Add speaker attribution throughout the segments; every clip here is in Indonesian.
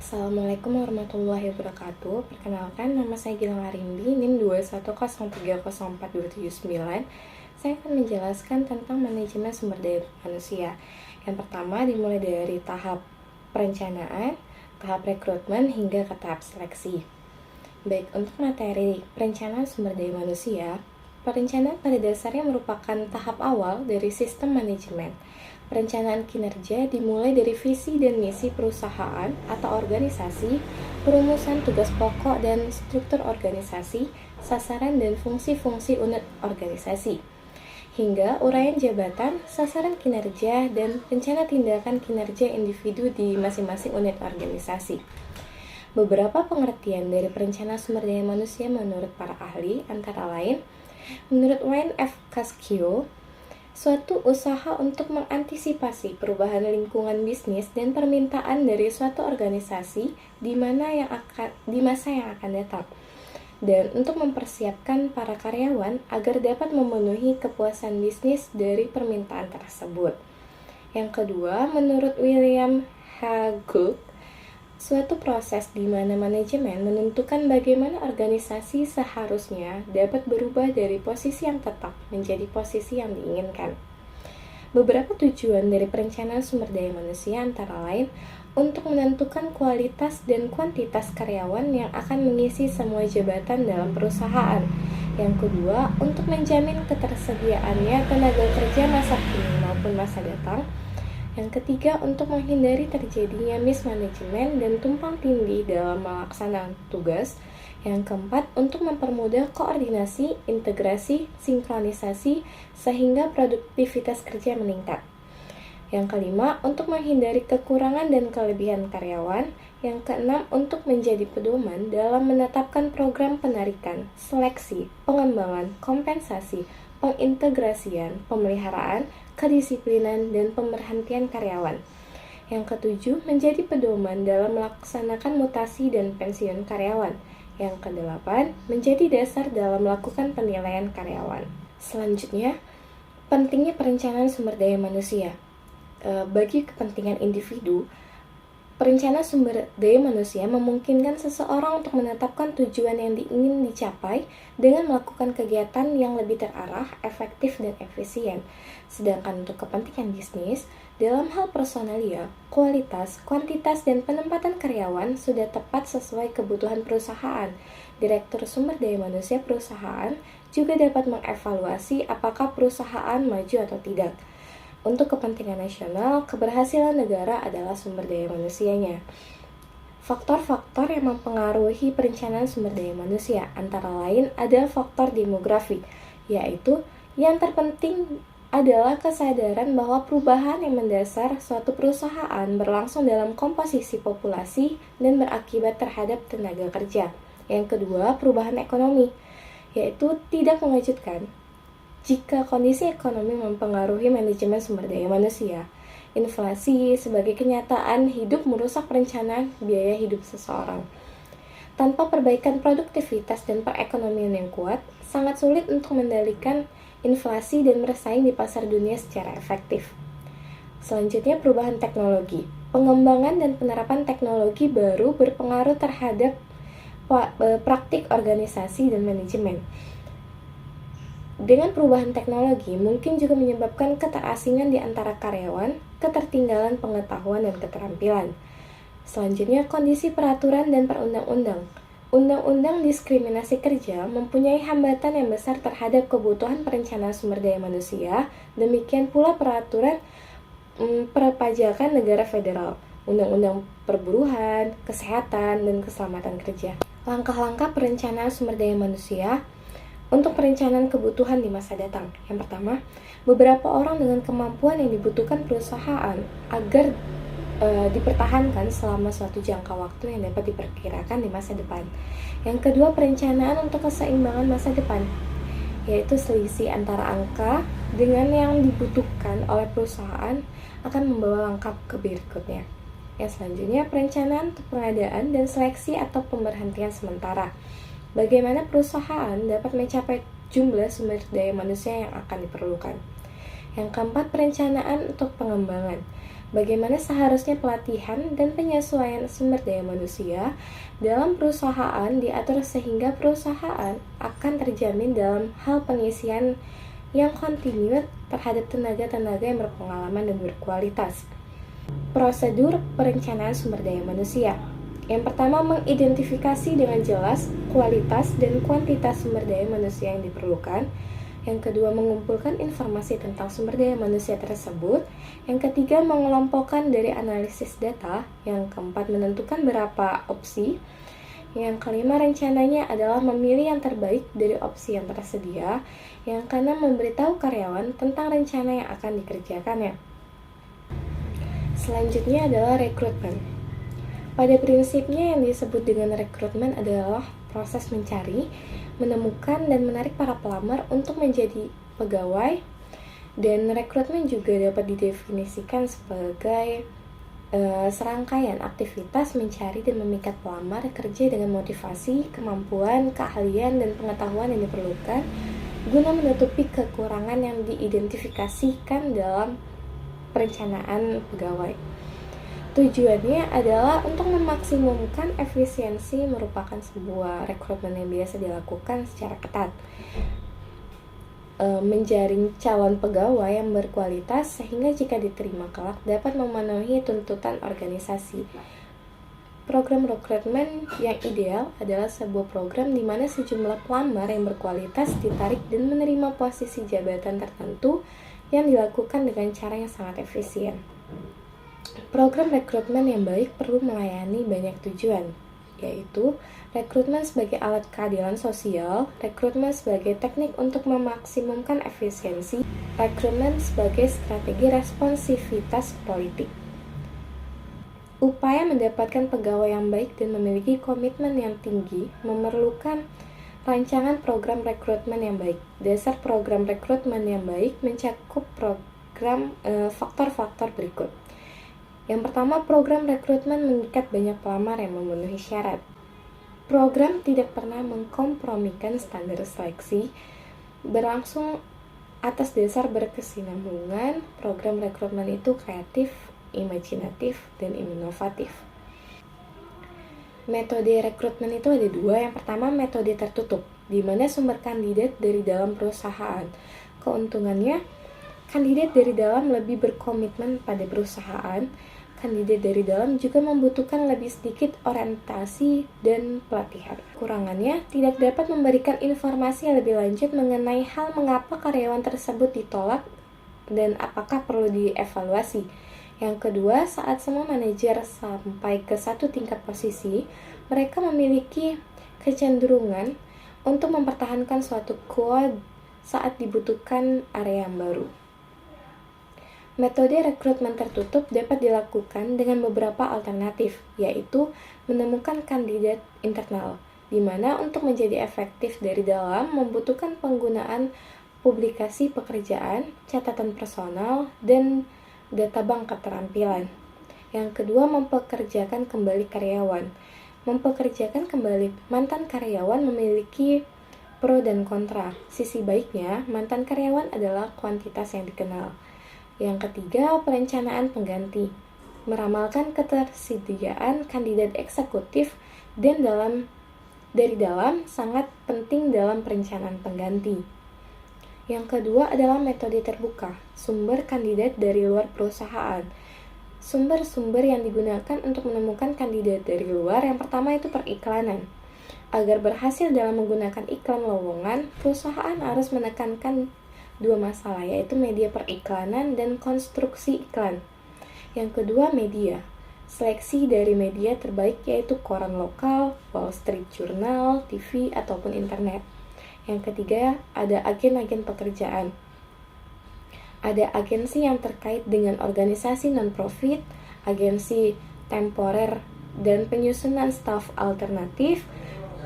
Speaker 1: Assalamualaikum warahmatullahi wabarakatuh. Perkenalkan, nama saya Gilang Arimbi, NIM 210304279. Saya akan menjelaskan tentang manajemen sumber daya manusia. Yang pertama dimulai dari tahap perencanaan, tahap rekrutmen, hingga ke tahap seleksi. Baik, untuk materi perencanaan sumber daya manusia, perencanaan pada dasarnya merupakan tahap awal dari sistem manajemen. Perencanaan kinerja dimulai dari visi dan misi perusahaan atau organisasi, perumusan tugas pokok dan struktur organisasi, sasaran dan fungsi-fungsi unit organisasi, hingga uraian jabatan, sasaran kinerja, dan rencana tindakan kinerja individu di masing-masing unit organisasi. Beberapa pengertian dari perencanaan sumber daya manusia menurut para ahli antara lain, menurut Wayne F. Cascio, suatu usaha untuk mengantisipasi perubahan lingkungan bisnis dan permintaan dari suatu organisasi di masa yang akan datang, dan untuk mempersiapkan para karyawan agar dapat memenuhi kepuasan bisnis dari permintaan tersebut. Yang kedua, menurut William H. Gould, suatu proses di mana manajemen menentukan bagaimana organisasi seharusnya dapat berubah dari posisi yang tetap menjadi posisi yang diinginkan. Beberapa tujuan dari perencanaan sumber daya manusia antara lain untuk menentukan kualitas dan kuantitas karyawan yang akan mengisi semua jabatan dalam perusahaan. Yang kedua, untuk menjamin ketersediaannya tenaga kerja masa kini maupun masa datang. Yang ketiga, untuk menghindari terjadinya mismanagement dan tumpang tindih dalam melaksanakan tugas. Yang keempat, untuk mempermudah koordinasi, integrasi, sinkronisasi, sehingga produktivitas kerja meningkat. Yang kelima, untuk menghindari kekurangan dan kelebihan karyawan. Yang keenam, untuk menjadi pedoman dalam menetapkan program penarikan, seleksi, pengembangan, kompensasi, pengintegrasian, pemeliharaan, kedisiplinan, dan pemberhentian karyawan. Yang ketujuh, menjadi pedoman dalam melaksanakan mutasi dan pensiun karyawan. Yang kedelapan, menjadi dasar dalam melakukan penilaian karyawan. Selanjutnya, pentingnya perencanaan sumber daya manusia. Bagi kepentingan individu, perencanaan sumber daya manusia memungkinkan seseorang untuk menetapkan tujuan yang ingin dicapai dengan melakukan kegiatan yang lebih terarah, efektif, dan efisien. Sedangkan untuk kepentingan bisnis, dalam hal personalia, kualitas, kuantitas, dan penempatan karyawan sudah tepat sesuai kebutuhan perusahaan. Direktur sumber daya manusia perusahaan juga dapat mengevaluasi apakah perusahaan maju atau tidak. Untuk kepentingan nasional, keberhasilan negara adalah sumber daya manusianya. Faktor-faktor yang mempengaruhi perencanaan sumber daya manusia antara lain ada faktor demografi, yaitu yang terpenting adalah kesadaran bahwa perubahan yang mendasar suatu perusahaan berlangsung dalam komposisi populasi dan berakibat terhadap tenaga kerja. Yang kedua, perubahan ekonomi, yaitu tidak mengejutkan jika kondisi ekonomi mempengaruhi manajemen sumber daya manusia. Inflasi sebagai kenyataan hidup merusak perencanaan biaya hidup seseorang. Tanpa perbaikan produktivitas dan perekonomian yang kuat, sangat sulit untuk mengendalikan inflasi dan bersaing di pasar dunia secara efektif. Selanjutnya, perubahan teknologi. Pengembangan dan penerapan teknologi baru berpengaruh terhadap praktik organisasi dan manajemen. Dengan perubahan teknologi, mungkin juga menyebabkan keterasingan di antara karyawan, ketertinggalan pengetahuan dan keterampilan. Selanjutnya, kondisi peraturan dan perundang-undang. Undang-undang diskriminasi kerja mempunyai hambatan yang besar terhadap kebutuhan perencanaan sumber daya manusia, demikian pula peraturan perpajakan negara federal, undang-undang perburuhan, kesehatan, dan keselamatan kerja. Langkah-langkah perencanaan sumber daya manusia untuk perencanaan kebutuhan di masa datang. Yang pertama, beberapa orang dengan kemampuan yang dibutuhkan perusahaan agar dipertahankan selama suatu jangka waktu yang dapat diperkirakan di masa depan. Yang kedua, perencanaan untuk keseimbangan masa depan, yaitu selisih antara angka dengan yang dibutuhkan oleh perusahaan akan membawa langkah ke berikutnya. Yang selanjutnya, perencanaan untuk pengadaan dan seleksi atau pemberhentian sementara. Bagaimana perusahaan dapat mencapai jumlah sumber daya manusia yang akan diperlukan. Yang keempat, perencanaan untuk pengembangan. bagaimana seharusnya pelatihan dan penyesuaian sumber daya manusia dalam perusahaan diatur sehingga perusahaan akan terjamin dalam hal pengisian yang kontinu terhadap tenaga-tenaga yang berpengalaman dan berkualitas. Prosedur perencanaan sumber daya manusia. Yang pertama, mengidentifikasi dengan jelas kualitas dan kuantitas sumber daya manusia yang diperlukan. Yang kedua, mengumpulkan informasi tentang sumber daya manusia tersebut. Yang ketiga, mengelompokkan dari analisis data. Yang keempat, menentukan berapa opsi. Yang kelima, rencananya adalah memilih yang terbaik dari opsi yang tersedia. Yang keenam, memberitahu karyawan tentang rencana yang akan dikerjakannya. Selanjutnya adalah rekrutmen. Pada prinsipnya yang disebut dengan rekrutmen adalah proses mencari, menemukan, dan menarik para pelamar untuk menjadi pegawai. Dan rekrutmen juga dapat didefinisikan sebagai serangkaian aktivitas mencari dan memikat pelamar kerja dengan motivasi, kemampuan, keahlian, dan pengetahuan yang diperlukan guna menutupi kekurangan yang diidentifikasikan dalam perencanaan pegawai. Tujuannya adalah untuk memaksimumkan efisiensi merupakan sebuah rekrutmen yang biasa dilakukan secara ketat. Menjaring calon pegawai yang berkualitas sehingga jika diterima kelak dapat memenuhi tuntutan organisasi. Program rekrutmen yang ideal adalah sebuah program di mana sejumlah pelamar yang berkualitas ditarik dan menerima posisi jabatan tertentu yang dilakukan dengan cara yang sangat efisien. Program rekrutmen yang baik perlu melayani banyak tujuan, yaitu rekrutmen sebagai alat keadilan sosial, rekrutmen sebagai teknik untuk memaksimumkan efisiensi, rekrutmen sebagai strategi responsivitas politik. Upaya mendapatkan pegawai yang baik dan memiliki komitmen yang tinggi memerlukan rancangan program rekrutmen yang baik. Dasar program rekrutmen yang baik mencakup faktor-faktor berikut. Yang pertama, program rekrutmen mengikat banyak pelamar yang memenuhi syarat. Program tidak pernah mengkompromikan standar seleksi, berlangsung atas dasar berkesinambungan. Program rekrutmen itu kreatif, imajinatif, dan inovatif. Metode rekrutmen itu ada dua. Yang pertama, metode tertutup, di mana sumber kandidat dari dalam perusahaan. Keuntungannya, kandidat dari dalam lebih berkomitmen pada perusahaan. Kandidat dari dalam juga membutuhkan lebih sedikit orientasi dan pelatihan. Kurangannya, tidak dapat memberikan informasi yang lebih lanjut mengenai hal mengapa karyawan tersebut ditolak dan apakah perlu dievaluasi. Yang kedua, saat semua manajer sampai ke satu tingkat posisi, mereka memiliki kecenderungan untuk mempertahankan suatu kode saat dibutuhkan area yang baru. Metode rekrutmen tertutup dapat dilakukan dengan beberapa alternatif, yaitu menemukan kandidat internal, di mana untuk menjadi efektif dari dalam membutuhkan penggunaan publikasi pekerjaan, catatan personal, dan data bank keterampilan. Yang kedua, mempekerjakan kembali karyawan. Mempekerjakan kembali mantan karyawan memiliki pro dan kontra. Sisi baiknya, mantan karyawan adalah kuantitas yang dikenal. Yang ketiga, perencanaan pengganti. Meramalkan ketersediaan kandidat eksekutif dan dari dalam sangat penting dalam perencanaan pengganti. Yang kedua adalah metode terbuka, sumber kandidat dari luar perusahaan. Sumber-sumber yang digunakan untuk menemukan kandidat dari luar, yang pertama itu periklanan. Agar berhasil dalam menggunakan iklan lowongan, perusahaan harus menekankan dua masalah, yaitu media periklanan dan konstruksi iklan. Yang kedua, media. Seleksi dari media terbaik yaitu koran lokal, Wall Street Journal, TV, ataupun internet. Yang ketiga, ada agen-agen pekerjaan. Ada agensi yang terkait dengan organisasi non-profit, agensi temporer dan penyusunan staf alternatif,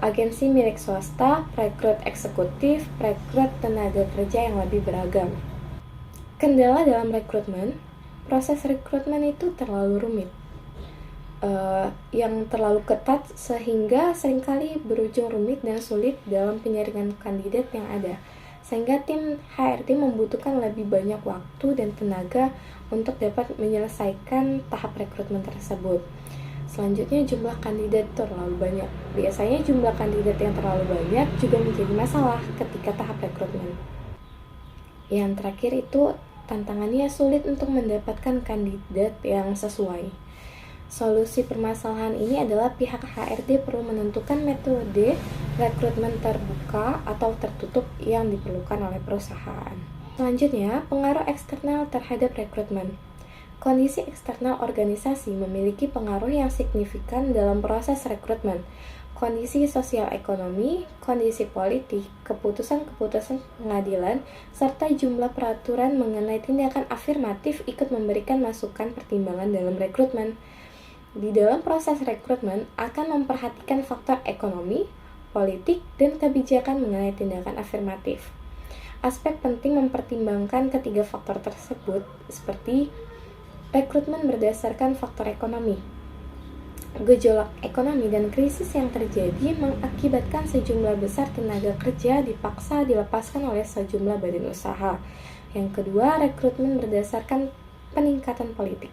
Speaker 1: agensi milik swasta, rekrut eksekutif, rekrut tenaga kerja yang lebih beragam. Kendala dalam rekrutmen, proses rekrutmen itu terlalu rumit, yang terlalu ketat sehingga seringkali berujung rumit dan sulit dalam penyaringan kandidat yang ada. sehingga tim HRD membutuhkan lebih banyak waktu dan tenaga untuk dapat menyelesaikan tahap rekrutmen tersebut. Selanjutnya, jumlah kandidat terlalu banyak. Biasanya jumlah kandidat yang terlalu banyak juga menjadi masalah ketika tahap rekrutmen. Yang terakhir itu tantangannya sulit untuk mendapatkan kandidat yang sesuai. Solusi permasalahan ini adalah pihak HRD perlu menentukan metode rekrutmen terbuka atau tertutup yang diperlukan oleh perusahaan. Selanjutnya, pengaruh eksternal terhadap rekrutmen. Kondisi eksternal organisasi memiliki pengaruh yang signifikan dalam proses rekrutmen. Kondisi sosial ekonomi, kondisi politik, keputusan-keputusan pengadilan, serta jumlah peraturan mengenai tindakan afirmatif ikut memberikan masukan pertimbangan dalam rekrutmen. Di dalam proses rekrutmen akan memperhatikan faktor ekonomi, politik, dan kebijakan mengenai tindakan afirmatif. Aspek penting mempertimbangkan ketiga faktor tersebut seperti rekrutmen berdasarkan faktor ekonomi. Gejolak ekonomi dan krisis yang terjadi mengakibatkan sejumlah besar tenaga kerja dipaksa dilepaskan oleh sejumlah badan usaha. Yang kedua, rekrutmen berdasarkan peningkatan politik.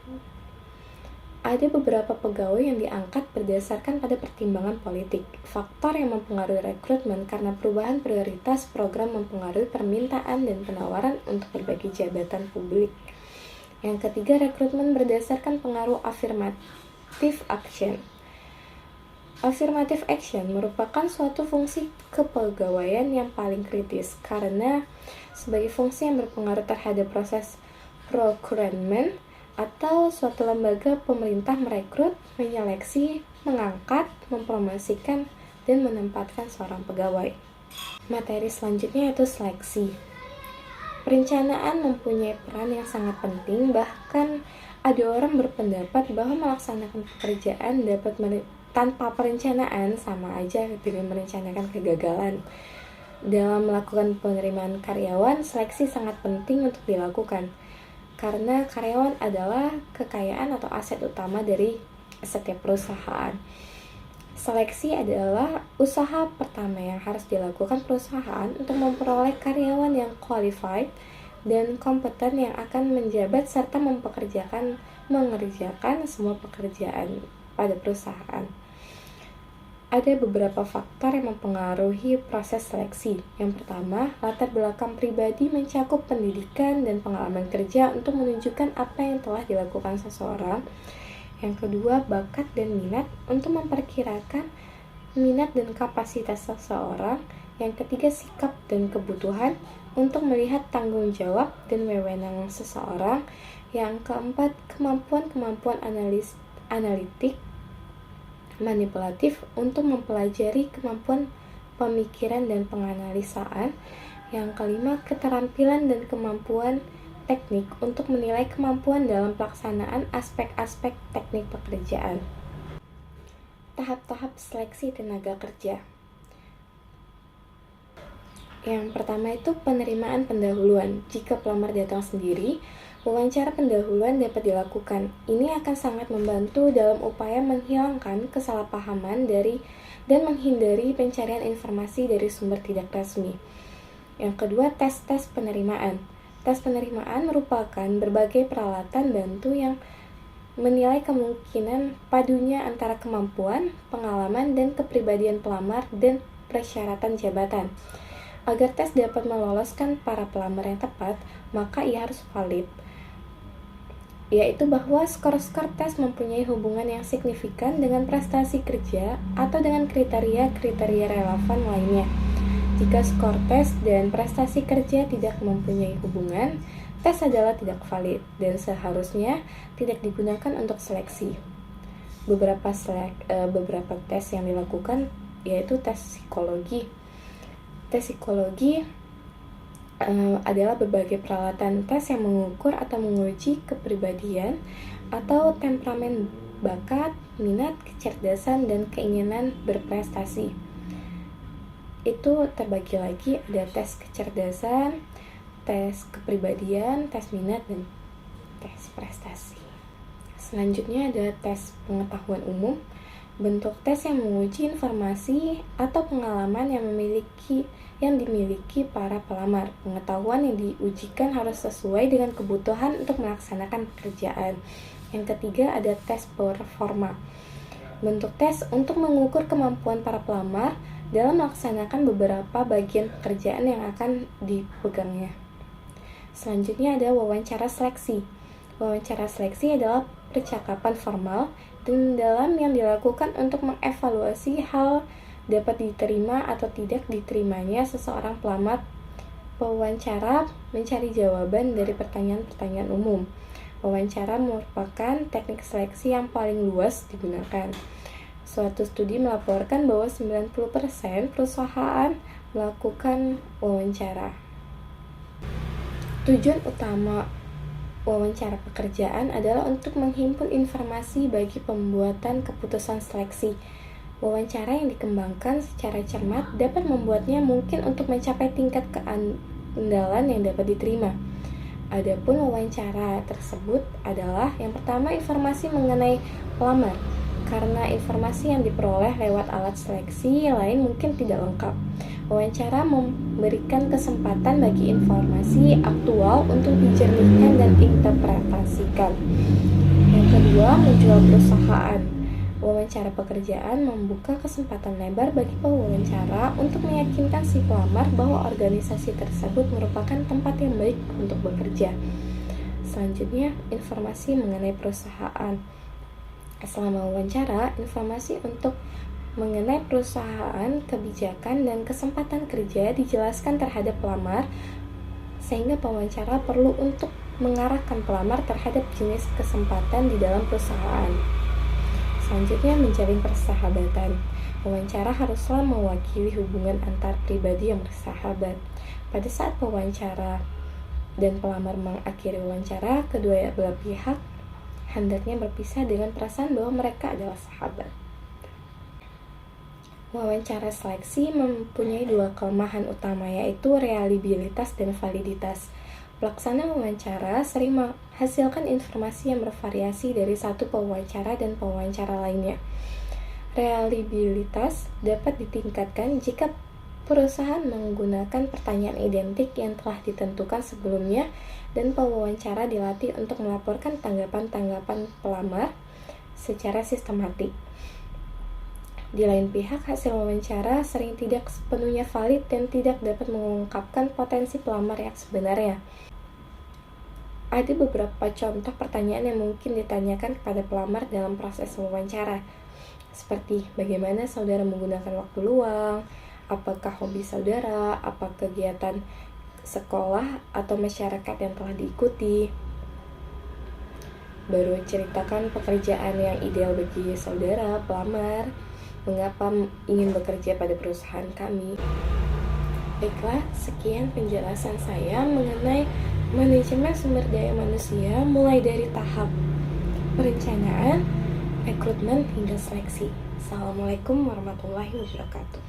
Speaker 1: Ada beberapa pegawai yang diangkat berdasarkan pada pertimbangan politik. Faktor yang mempengaruhi rekrutmen karena perubahan prioritas program mempengaruhi permintaan dan penawaran untuk berbagai jabatan publik. Yang ketiga, rekrutmen berdasarkan pengaruh affirmative action. Affirmative action merupakan suatu fungsi kepegawaian yang paling kritis karena sebagai fungsi yang berpengaruh terhadap proses procurement atau suatu lembaga pemerintah merekrut, menyeleksi, mengangkat, mempromosikan, dan menempatkan seorang pegawai. Materi selanjutnya yaitu seleksi. Perencanaan mempunyai peran yang sangat penting, bahkan ada orang berpendapat bahwa melaksanakan pekerjaan tanpa perencanaan sama aja dengan merencanakan kegagalan. Dalam melakukan penerimaan karyawan, seleksi sangat penting untuk dilakukan, karena karyawan adalah kekayaan atau aset utama dari setiap perusahaan. Seleksi adalah usaha pertama yang harus dilakukan perusahaan untuk memperoleh karyawan yang qualified dan kompeten yang akan menjabat serta mengerjakan semua pekerjaan pada perusahaan. Ada beberapa faktor yang mempengaruhi proses seleksi. Yang pertama, latar belakang pribadi mencakup pendidikan dan pengalaman kerja untuk menunjukkan apa yang telah dilakukan seseorang. Yang kedua, bakat dan minat untuk memperkirakan minat dan kapasitas seseorang. Yang ketiga, sikap dan kebutuhan untuk melihat tanggung jawab dan wewenang seseorang. Yang keempat, kemampuan analitik manipulatif untuk mempelajari kemampuan pemikiran dan penganalisaan. Yang kelima, keterampilan dan kemampuan teknik untuk menilai kemampuan dalam pelaksanaan aspek-aspek teknik pekerjaan. Tahap-tahap seleksi tenaga kerja. Yang pertama itu penerimaan pendahuluan. Jika pelamar datang sendiri, wawancara pendahuluan dapat dilakukan. Ini akan sangat membantu dalam upaya menghilangkan kesalahpahaman dan menghindari pencarian informasi dari sumber tidak resmi. Yang kedua, tes penerimaan. Tes penerimaan merupakan berbagai peralatan bantu yang menilai kemungkinan padunya antara kemampuan, pengalaman, dan kepribadian pelamar dan persyaratan jabatan. Agar tes dapat meloloskan para pelamar yang tepat, maka ia harus valid, yaitu bahwa skor-skor tes mempunyai hubungan yang signifikan dengan prestasi kerja atau dengan kriteria-kriteria relevan lainnya. Jika skor tes dan prestasi kerja tidak mempunyai hubungan, tes adalah tidak valid dan seharusnya tidak digunakan untuk seleksi. Beberapa tes yang dilakukan yaitu tes psikologi. Tes psikologi adalah berbagai peralatan tes yang mengukur atau menguji kepribadian atau temperamen, bakat, minat, kecerdasan, dan keinginan berprestasi. Itu terbagi lagi, ada tes kecerdasan, tes kepribadian, tes minat, dan tes prestasi. Selanjutnya ada tes pengetahuan umum. Bentuk tes yang menguji informasi atau pengalaman yang yang dimiliki para pelamar. Pengetahuan yang diujikan harus sesuai dengan kebutuhan untuk melaksanakan pekerjaan. Yang ketiga ada tes performa. Bentuk tes untuk mengukur kemampuan para pelamar dalam melaksanakan beberapa bagian pekerjaan yang akan dipegangnya. Selanjutnya ada wawancara seleksi. Wawancara seleksi adalah percakapan formal dan dalam yang dilakukan untuk mengevaluasi hal dapat diterima atau tidak diterimanya seseorang pelamar. Wawancara mencari jawaban dari pertanyaan-pertanyaan umum. Wawancara merupakan teknik seleksi yang paling luas digunakan. Suatu studi melaporkan bahwa 90% perusahaan melakukan wawancara. Tujuan utama wawancara pekerjaan adalah untuk menghimpun informasi bagi pembuatan keputusan seleksi. Wawancara yang dikembangkan secara cermat dapat membuatnya mungkin untuk mencapai tingkat keandalan yang dapat diterima. Adapun wawancara tersebut adalah yang pertama informasi mengenai pelamar, karena informasi yang diperoleh lewat alat seleksi yang lain mungkin tidak lengkap. Wawancara memberikan kesempatan bagi informasi aktual untuk dijernihkan dan diinterpretasikan. Yang kedua, menjual perusahaan. Wawancara pekerjaan membuka kesempatan lebar bagi pewawancara untuk meyakinkan si pelamar bahwa organisasi tersebut merupakan tempat yang baik untuk bekerja. Selanjutnya, informasi mengenai perusahaan. Selama wawancara, informasi untuk mengenai perusahaan, kebijakan, dan kesempatan kerja dijelaskan terhadap pelamar, sehingga pewawancara perlu untuk mengarahkan pelamar terhadap jenis kesempatan di dalam perusahaan. Selanjutnya, menjalin persahabatan. Wawancara haruslah mewakili hubungan antar pribadi yang bersahabat. Pada saat pewawancara dan pelamar mengakhiri wawancara, kedua belah pihak hendaknya berpisah dengan perasaan bahwa mereka adalah sahabat. Wawancara seleksi mempunyai dua kelemahan utama, yaitu reliabilitas dan validitas. Pelaksana wawancara sering menghasilkan informasi yang bervariasi dari satu pewawancara dan pewawancara lainnya. Reliabilitas dapat ditingkatkan jika perusahaan menggunakan pertanyaan identik yang telah ditentukan sebelumnya dan pewawancara dilatih untuk melaporkan tanggapan-tanggapan pelamar secara sistematik. Di lain pihak, hasil wawancara sering tidak sepenuhnya valid dan tidak dapat mengungkapkan potensi pelamar yang sebenarnya. Ada beberapa contoh pertanyaan yang mungkin ditanyakan kepada pelamar dalam proses wawancara, seperti bagaimana saudara menggunakan waktu luang, apakah hobi saudara, apa kegiatan sekolah atau masyarakat yang telah diikuti. Baru ceritakan pekerjaan yang ideal bagi saudara, pelamar, mengapa ingin bekerja pada perusahaan kami. Baiklah, sekian penjelasan saya mengenai manajemen sumber daya manusia mulai dari tahap perencanaan, rekrutmen, hingga seleksi. Assalamualaikum warahmatullahi wabarakatuh.